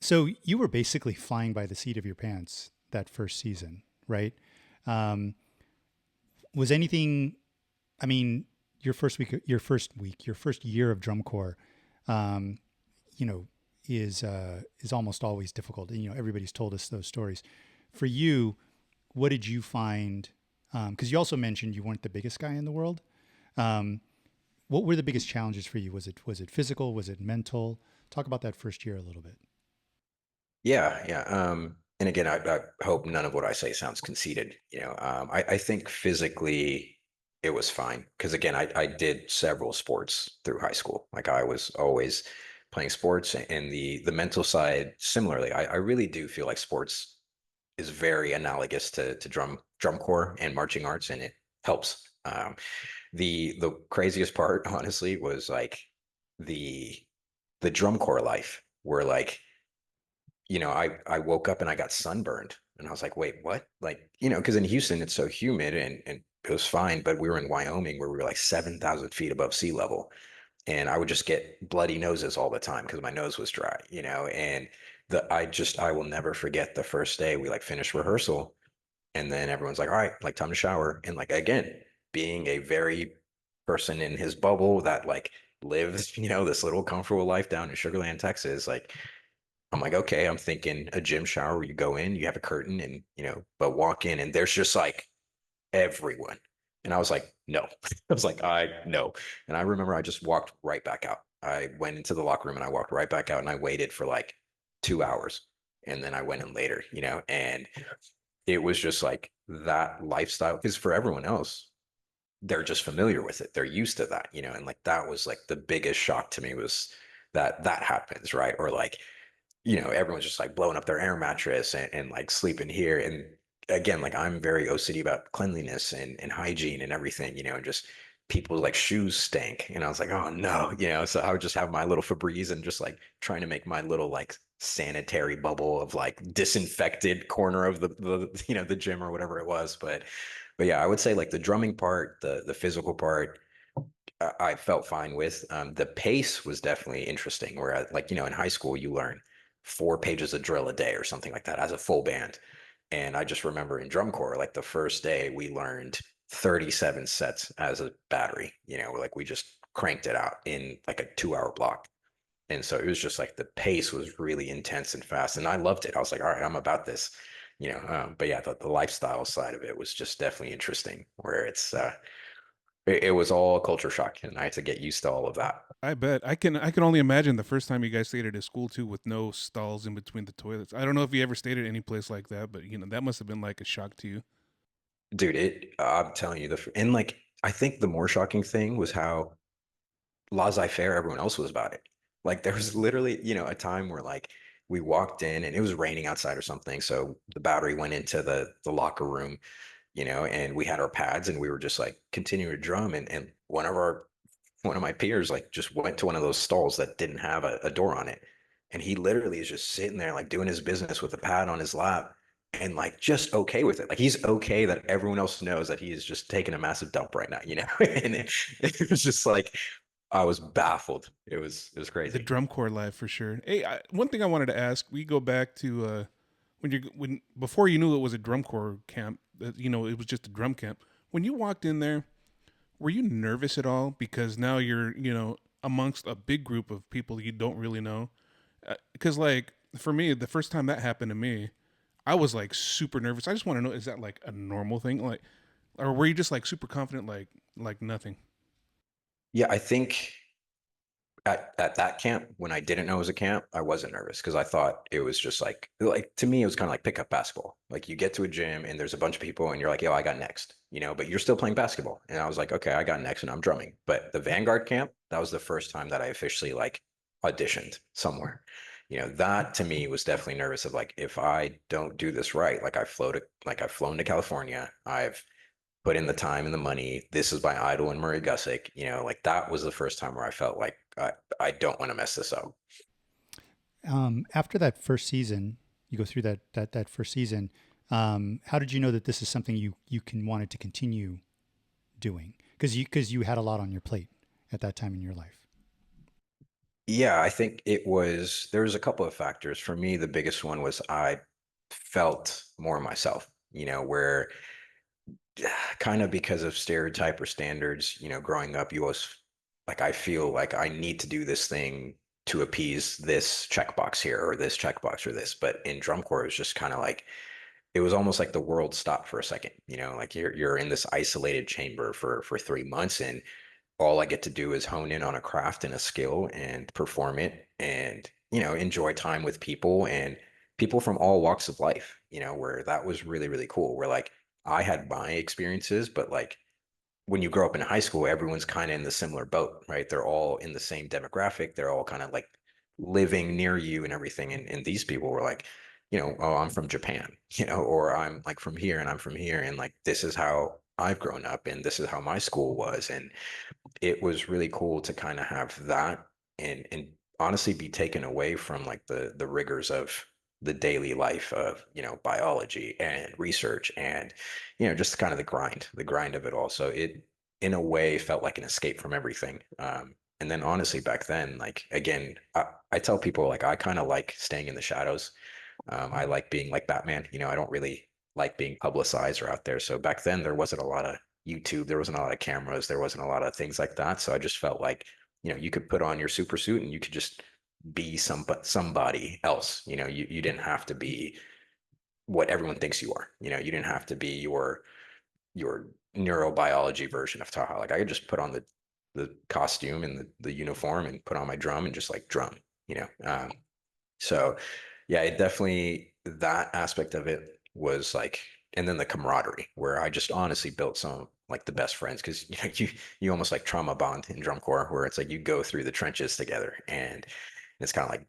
So you were basically flying by the seat of your pants that first season, right? Um, was anything? I mean, your first year of drum corps, um, you know, is almost always difficult. And, everybody's told us those stories. For you, what did you find? Because you also mentioned you weren't the biggest guy in the world. Um, what were the biggest challenges for you? Was it physical? Was it mental? Talk about that first year a little bit. Yeah, yeah. And again, I hope none of what I say sounds conceited. I think physically it was fine because again, I did several sports through high school. Like I was always playing sports, and the mental side similarly. I really do feel like sports is very analogous to drum corps and marching arts, and it helps. The craziest part, honestly, was like the the drum corps life, where like I woke up and I got sunburned and I was like, wait, what? Like, because in Houston it's so humid and it was fine, but we were in Wyoming where we were like 7,000 feet above sea level. And I would just get bloody noses all the time because my nose was dry, and I will never forget the first day we like finished rehearsal and then everyone's like, all right, like time to shower. And like, again, being a very person in his bubble that like lives, this little comfortable life down in Sugar Land, Texas, like I'm like, okay, I'm thinking a gym shower where you go in, you have a curtain and, but walk in and there's just like everyone. And I was like, no. I was like, no. And I remember I just walked right back out. I went into the locker room and I walked right back out and I waited for like 2 hours. And then I went in later, and it was just like that lifestyle. Because for everyone else, they're just familiar with it. They're used to that, and like that was like the biggest shock to me was that that happens, right? Or like everyone's just like blowing up their air mattress and like sleeping here. And again, like I'm very OCD about cleanliness and hygiene and everything, and just people's like shoes stank. And I was like, oh no, so I would just have my little Febreze and just like trying to make my little like sanitary bubble of like disinfected corner of the gym or whatever it was. But yeah, I would say like the drumming part, the physical part, I felt fine with. The pace was definitely interesting. Where like in high school you learn 4 pages of drill a day or something like that as a full band, and I just remember in drum corps like the first day we learned 37 sets as a battery. Like we just cranked it out in like a 2 hour block. And so it was just like the pace was really intense and fast, and I loved it. I was like, all right, I'm about this. But yeah, the lifestyle side of it was just definitely interesting, where it was all culture shock, and I had to get used to all of that. I bet. I can only imagine the first time you guys stayed at a school too with no stalls in between the toilets. I don't know if you ever stayed at any place like that, but that must have been like a shock to you. Dude, I'm telling you, and like, I think the more shocking thing was how laissez-faire everyone else was about it. Like, there was literally, a time where like we walked in and it was raining outside or something. So the battery went into the locker room, and we had our pads and we were just like continuing to drum. And one of my peers like just went to one of those stalls that didn't have a door on it. And he literally is just sitting there like doing his business with a pad on his lap and like just okay with it. Like he's okay that everyone else knows that he is just taking a massive dump right now, and it was just like I was baffled. It was The crazy. drum corps life for sure. Hey, one thing I wanted to ask. We go back to when before you knew it was a drum corps camp. It was just a drum camp. When you walked in there, were you nervous at all? Because now you're amongst a big group of people you don't really know. Because like for me, the first time that happened to me, I was like super nervous. I just want to know, is that like a normal thing? Like, or were you just like super confident, like nothing? Yeah, I think at that camp when I didn't know it was a camp, I wasn't nervous because I thought it was just like to me it was kind of like pickup basketball. Like you get to a gym and there's a bunch of people and you're like, yo, I got next, but you're still playing basketball. And I was like, okay, I got next and I'm drumming. But the Vanguard camp, that was the first time that I officially like auditioned somewhere. That to me was definitely nervous of like if I don't do this right, like I've flown to California, I've put in the time and the money. This is my idol in Murray Gussick. Like that was the first time where I felt like I don't want to mess this up. After that first season, you go through that first season. How did you know that this is something you can wanted to continue doing? Because you had a lot on your plate at that time in your life. Yeah, I think there was a couple of factors. For me, the biggest one was I felt more myself, where kind of because of stereotype or standards, growing up, you always like, I feel like I need to do this thing to appease this checkbox here or this checkbox or this. But in drum corps, it was just kind of like, it was almost like the world stopped for a second, like you're in this isolated chamber for 3 months, and all I get to do is hone in on a craft and a skill and perform it and, enjoy time with people and people from all walks of life, where that was really, really cool. Where like I had my experiences, but like when you grow up in high school, everyone's kind of in the similar boat, right? They're all in the same demographic. They're all kind of like living near you and everything. And these people were like, oh, I'm from Japan, or I'm like from here and I'm from here. And like, this is how I've grown up and this is how my school was. And it was really cool to kind of have that and honestly be taken away from like the rigors of the daily life of biology and research and just kind of the grind of it all. So it in a way felt like an escape from everything. And then honestly back then, like again, I tell people like I kind of like staying in the shadows. I like being like Batman. I don't really like being publicized or out there. So back then there wasn't a lot of YouTube, there wasn't a lot of cameras, there wasn't a lot of things like that. So I just felt like, you could put on your super suit and you could just be somebody else. You didn't have to be what everyone thinks you are. You didn't have to be your neurobiology version of Taha. Like I could just put on the costume and the uniform and put on my drum and just like drum, you know. So yeah, it definitely that aspect of it was like, and then the camaraderie where I just honestly built some like the best friends because you almost like trauma bond in drum corps where it's like you go through the trenches together and it's kind of like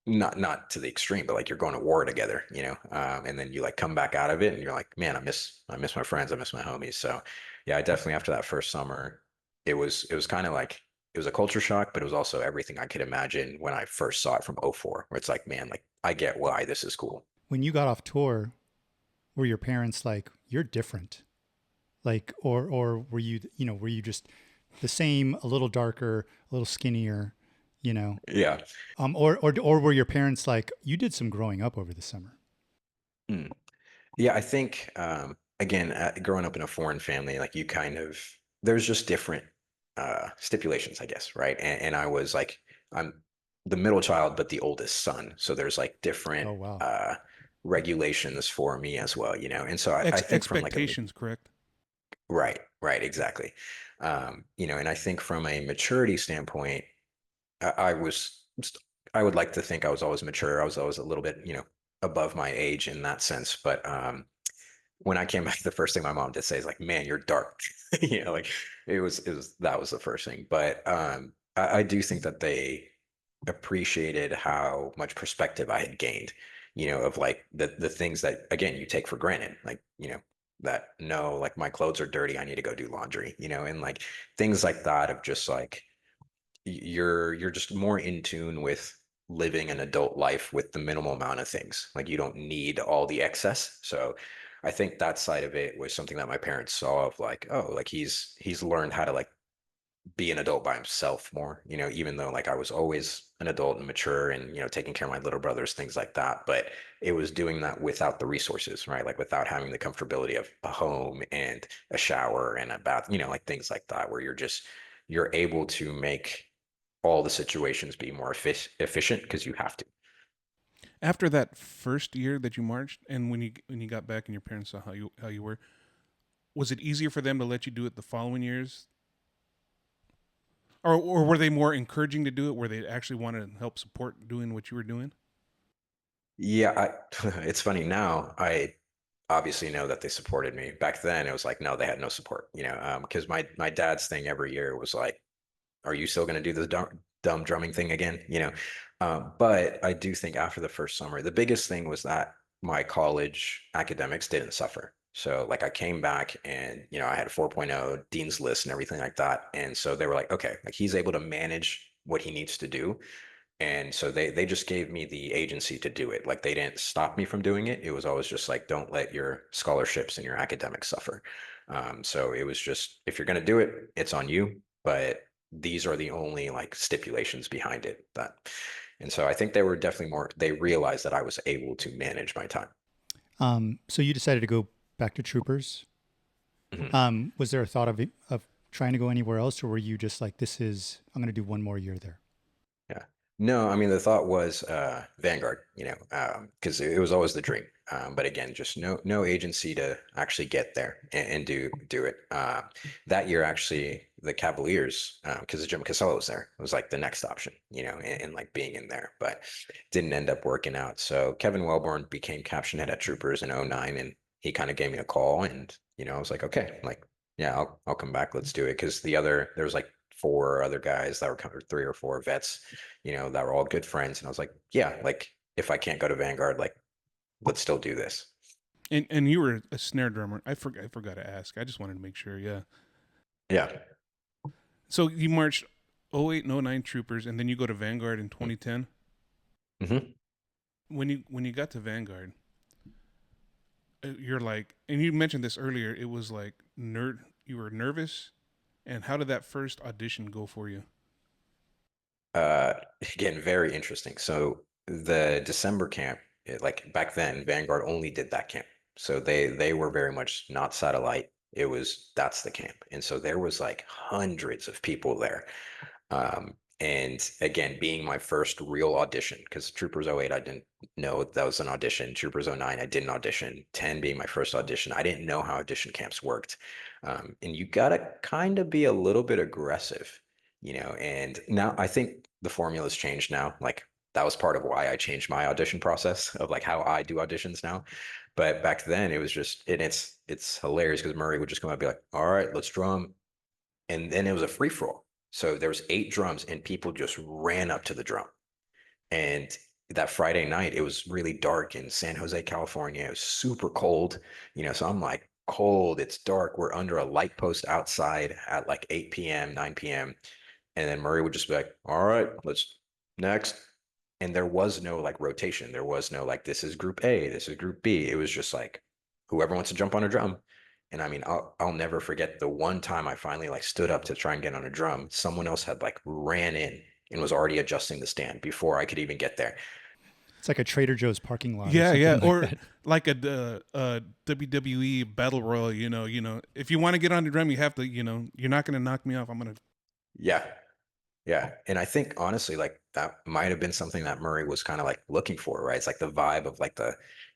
not to the extreme but like you're going to war together and then you like come back out of it and you're like man I miss my friends, I miss my homies. So yeah, I definitely after that first summer it was kind of like it was a culture shock, but it was also everything I could imagine when I first saw it from '04, where it's like, man, like I get why this is cool. When you got off tour, were your parents like, you're different? Like, or were you just the same, a little darker, a little skinnier, you know? Yeah. Or were your parents like, you did some growing up over the summer? Mm. Yeah, I think again, growing up in a foreign family, like you kind of there's just different stipulations, I guess, right? And I was like, I'm the middle child, but the oldest son, so there's like different Oh, wow. regulations for me as well, and so I think from like a Expectations, correct? right, right, exactly. And I think from a maturity standpoint, I was, I would like to think I was always mature. I was always a little bit, above my age in that sense. But when I came back, the first thing my mom did say is like, "Man, you're dark." Like it was that was the first thing. But I do think that they appreciated how much perspective I had gained, of like the things that again you take for granted, like that no, like my clothes are dirty, I need to go do laundry, and like things like that of just like you're just more in tune with living an adult life with the minimal amount of things. Like you don't need all the excess. So I think that side of it was something that my parents saw of like, oh, like he's learned how to like be an adult by himself more, even though like I was always an adult and mature and, taking care of my little brothers, things like that. But it was doing that without the resources, right? Like without having the comfortability of a home and a shower and a bath, like things like that, where you're able to make all the situations be more efficient because you have to. After that first year that you marched, and when you got back and your parents saw how you were, was it easier for them to let you do it the following years, or were they more encouraging to do it, where they actually wanted to help support doing what you were doing? Yeah, it's funny now. I obviously know that they supported me. Back then, it was like, no, they had no support, because my dad's thing every year was like, are you still going to do this dumb drumming thing again? But I do think after the first summer, the biggest thing was that my college academics didn't suffer. So like I came back and, I had a 4.0 dean's list and everything like that. And so they were like, okay, like he's able to manage what he needs to do. And so they just gave me the agency to do it. Like they didn't stop me from doing it. It was always just like, don't let your scholarships and your academics suffer. So it was just, if you're going to do it, it's on you. But these are the only like stipulations behind it. And so I think they were definitely they realized that I was able to manage my time. So you decided to go back to Troopers. Mhm. Was there a thought of trying to go anywhere else, or were you just like, I'm going to do one more year there? Yeah. No, I mean the thought was Vanguard, because it was always the dream. But again, just no agency to actually get there and do it. That year, actually, the Cavaliers, because Jim Casello was there, was like the next option, and like being in there, but didn't end up working out. So Kevin Wellborn became caption head at Troopers in '09, and he kind of gave me a call, and I was like, okay, like yeah, I'll come back, let's do it, because there was like four other guys that were kind of three or four vets, that were all good friends. And I was like, yeah, like if I can't go to Vanguard, like let's still do this. And you were a snare drummer. I forgot to ask. I just wanted to make sure. Yeah. Yeah. So you marched 08 and '09 Troopers, and then you go to Vanguard in 2010. Mm-hmm. When you got to Vanguard, you're like, and you mentioned this earlier. It was like You were nervous, and how did that first audition go for you? Uh, Again, very interesting. So the December camp, like back then, Vanguard only did that camp. So they were very much not satellite. That's the camp. And so there was like hundreds of people there. And again, being my first real audition, because Troopers '08, I didn't know that was an audition. Troopers '09, I didn't audition. 10 being my first audition, I didn't know how audition camps worked. And you gotta kind of be a little bit aggressive, and now I think the formula's changed now. Like that was part of why I changed my audition process of like how I do auditions now. But back then it was just, and it's hilarious because Murray would just come out and be like, all right, let's drum. And then it was a free for all. So there was 8 drums and people just ran up to the drum. And that Friday night, it was really dark in San Jose, California. It was super cold, so I'm like, cold, it's dark. We're under a light post outside at like 8 p.m., 9 p.m. And then Murray would just be like, all right, let's next. And there was no like rotation. There was no like, this is group A, this is group B. It was just like, whoever wants to jump on a drum. And I mean, I'll never forget the one time I finally like stood up to try and get on a drum. Someone else had like ran in and was already adjusting the stand before I could even get there. It's like a Trader Joe's parking lot or Yeah, something yeah, like or that. like a WWE battle royal. If you want to get on the drum, you have to. You're not gonna knock me off. I'm gonna. Yeah. Yeah. And I think honestly, like that might have been something that Murray was kind of like looking for, right? It's like the vibe of like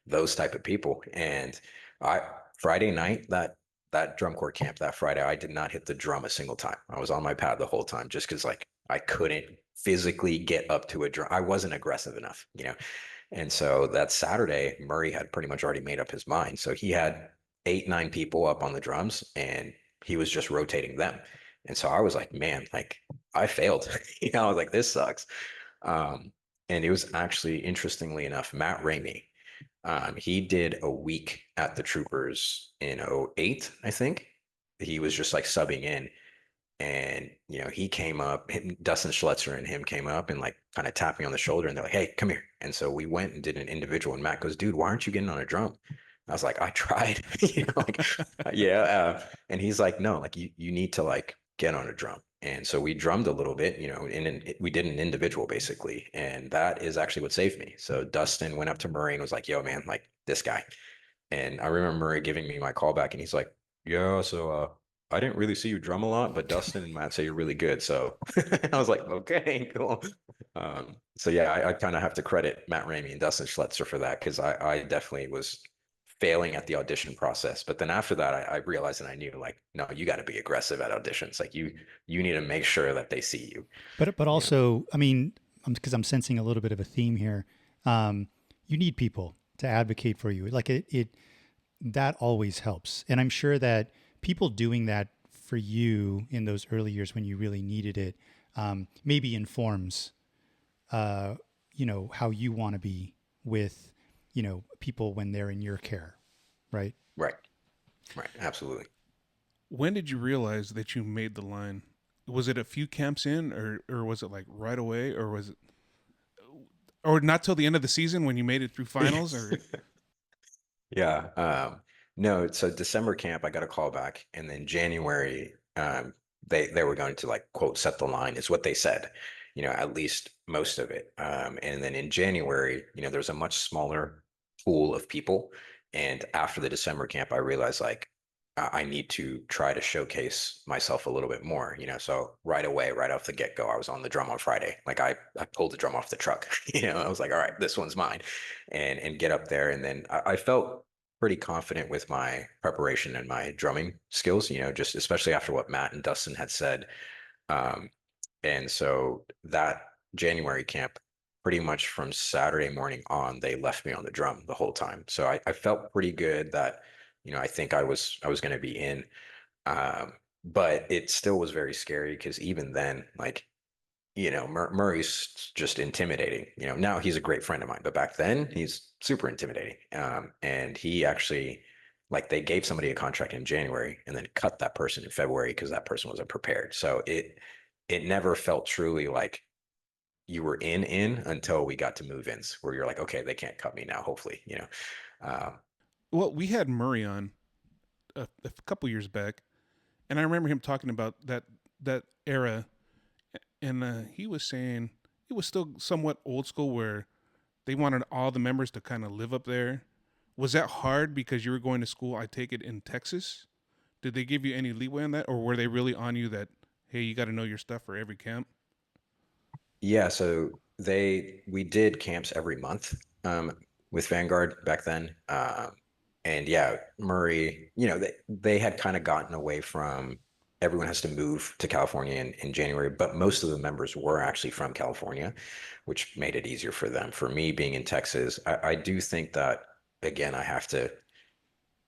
those type of people. And I Friday night, that drum corps camp that Friday, I did not hit the drum a single time. I was on my pad the whole time just because like I couldn't physically get up to a drum. I wasn't aggressive enough. And so that Saturday, Murray had pretty much already made up his mind. So he had 8, 9 people up on the drums and he was just rotating them. And so I was like, man, like I failed. I was like, this sucks. Um, and it was actually, interestingly enough, Matt Ramey. He did a week at the Troopers in '08, I think. He was just like subbing in. And, he came up, Dustin Schletzer and him came up and like kind of tapped me on the shoulder and they're like, hey, come here. And so we went and did an individual. And Matt goes, dude, why aren't you getting on a drum? I was like, I tried, like, yeah. And he's like, no, like you need to like get on a drum. And so we drummed a little bit, and we did an individual basically. And that is actually what saved me. So Dustin went up to Murray and was like, yo, man, like this guy. And I remember Murray giving me my call back and he's like, yeah, so I didn't really see you drum a lot, but Dustin and Matt say you're really good. So I was like, okay, cool. So yeah, I kind of have to credit Matt Ramey and Dustin Schletzer for that because I definitely was failing at the audition process. But then after that, I realized and I knew like, no, you got to be aggressive at auditions. Like you need to make sure that they see you. But You know? also, I mean, because I'm sensing a little bit of a theme here. You need people to advocate for you. Like it that always helps, and I'm sure that people doing that for you in those early years when you really needed it, maybe informs, how you want to be with, people when they're in your care, right? Right. Right. Absolutely. When did you realize that you made the line? Was it a few camps in, or was it like right away, or was it, or not till the end of the season when you made it through finals, or? Yeah. No, so December camp, I got a call back, and then January, they were going to like quote set the line is what they said, at least most of it. And then in January, there's a much smaller pool of people. And after the December camp, I realized like I need to try to showcase myself a little bit more, So right away, right off the get-go, I was on the drum on Friday. Like I pulled the drum off the truck, I was like, all right, this one's mine, and get up there. And then I felt pretty confident with my preparation and my drumming skills, just especially after what Matt and Dustin had said. Um, and so that January camp, pretty much from Saturday morning on, they left me on the drum the whole time. So I felt pretty good that, I think I was going to be in. But it still was very scary because even then, like, Murray's just intimidating. Now he's a great friend of mine, but back then he's super intimidating. And he actually, like, they gave somebody a contract in January and then cut that person in February because that person wasn't prepared. So it never felt truly like you were in until we got to move-ins where you're like, okay, they can't cut me now, hopefully. Um, Well, we had Murray on a couple years back, and I remember him talking about that era, and he was saying it was still somewhat old school where they wanted all the members to kind of live up there. Was that hard because you were going to school, I take it, in Texas? Did they give you any leeway on that, or were they really on you that, hey, you got to know your stuff for every camp? Yeah, so we did camps every month with Vanguard back then. And yeah, Murray, they had kind of gotten away from everyone has to move to California in January, but most of the members were actually from California, which made it easier for them. For me being in Texas, I do think that again, I have to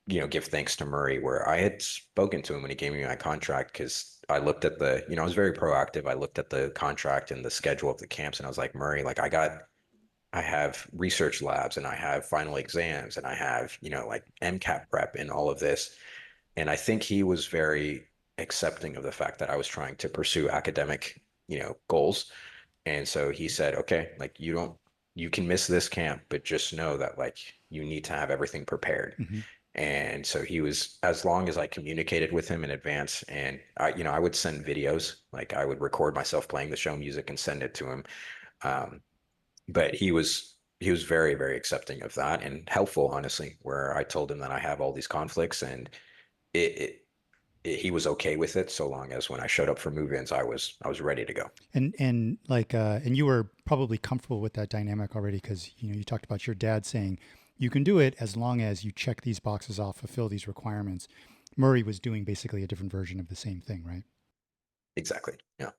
give thanks to Murray where I had spoken to him when he gave me my contract because I looked at I was very proactive. I looked at the contract and the schedule of the camps and I was like, Murray, like I have research labs and I have final exams and I have, like MCAT prep and all of this. And I think he was very accepting of the fact that I was trying to pursue academic, goals. And so he said, okay, like you can miss this camp, but just know that like you need to have everything prepared. Hmm. And so he was, as long as I communicated with him in advance and I would send videos, like I would record myself playing the show music and send it to him. Um, but he was very, very accepting of that and helpful, honestly, where I told him that I have all these conflicts and it, he was okay with it so long as when I showed up for move-ins, I was ready to go. And like and you were probably comfortable with that dynamic already because you talked about your dad saying you can do it as long as you check these boxes off, fulfill these requirements. Murray was doing basically a different version of the same thing, right? Exactly. Yeah.